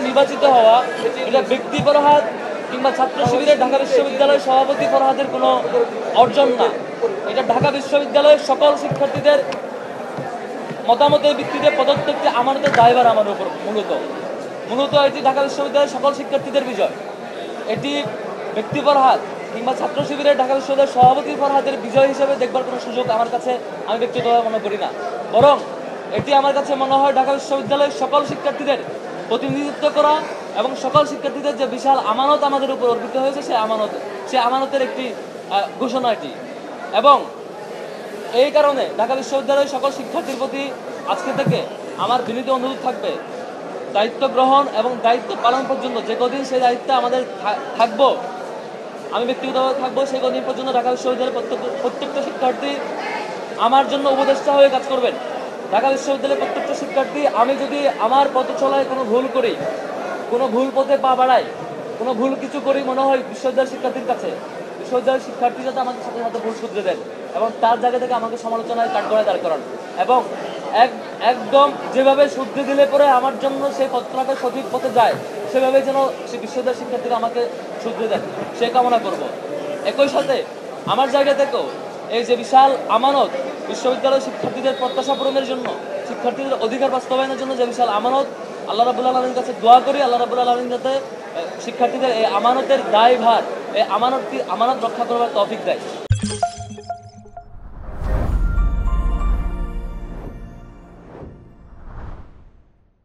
নির্বাচিত হওয়া এটা ব্যক্তি ফরহাদ কিংবা ছাত্র শিবিরের ঢাকা বিশ্ববিদ্যালয়ের সভাপতি ফরহাদের কোনো অর্জন না। এটা ঢাকা বিশ্ববিদ্যালয়ের সকল শিক্ষার্থীদের মতামতের ভিত্তিতে প্রদত্ত একটি আমানতের দায়ভার আমার উপর। মূলত এটি ঢাকা বিশ্ববিদ্যালয়ের সকল শিক্ষার্থীদের বিজয়। এটি ব্যক্তি ফরহাদ কিংবা ছাত্র শিবিরের ঢাকা বিশ্ববিদ্যালয়ের সভাপতি ফরহাদের বিজয় হিসেবে দেখবার কোনো সুযোগ আমার কাছে আমি ব্যক্তিগতভাবে মনে করি না। বরং এটি আমার কাছে মনে হয় ঢাকা বিশ্ববিদ্যালয়ের সকল শিক্ষার্থীদের প্রতিনিধিত্ব করা এবং সকল শিক্ষার্থীদের যে বিশাল আমানত আমাদের উপর অর্পিত হয়েছে সে আমানতের একটি ঘোষণা এটি। এবং এই কারণে ঢাকা বিশ্ববিদ্যালয়ের সকল শিক্ষার্থীর প্রতি আজকে থেকে আমার বিনীত অনুরোধ থাকবে, দায়িত্ব গ্রহণ এবং দায়িত্ব পালন পর্যন্ত যে কদিন সেই দায়িত্বে আমাদের থাকবো, আমি ব্যক্তিগতভাবে থাকবো, সেই কদিন পর্যন্ত ঢাকা বিশ্ববিদ্যালয়ের প্রত্যেকটা শিক্ষার্থী আমার জন্য উপদেষ্টা হয়ে কাজ করবেন। ঢাকা বিশ্ববিদ্যালয়ের প্রত্যেকটা শিক্ষার্থী, আমি যদি আমার পথ চলায় কোনো ভুল করি, কোনো ভুল পথে পা বাড়াই, কোনো ভুল কিছু করি মনে হয় বিশ্ববিদ্যালয়ের শিক্ষার্থীর কাছে, বিশ্ববিদ্যালয়ের শিক্ষার্থী যাতে আমাকে সাথে সাথে ভুল শুধরে দেন এবং তার জায়গা থেকে আমাকে সমালোচনায় কাঠগড়ায় দাঁড় করান এবং একদম যেভাবে শুদ্ধি দিলে পরে আমার জন্য সেই পথটা সঠিক পথে যায় সেভাবে যেন সে বিশ্ববিদ্যালয়ের শিক্ষার্থীরা আমাকে শুদ্ধি দেন, সে কামনা করব। একই সাথে আমার জায়গা থেকেও এই যে বিশাল আমানত বিশ্ববিদ্যালয়ের শিক্ষার্থীদের প্রত্যাশা পূরণের জন্য, শিক্ষার্থীদের অধিকার বাস্তবায়নের জন্য যে বিশাল আমানত, আল্লাহ রাব্বুল আলামিনের কাছে দোয়া করি আল্লাহ রাব্বুল আলামিন যাতে শিক্ষার্থীদের এই আমানতের দায়ভার, এই আমানত রক্ষা করবার তৌফিক দেয়।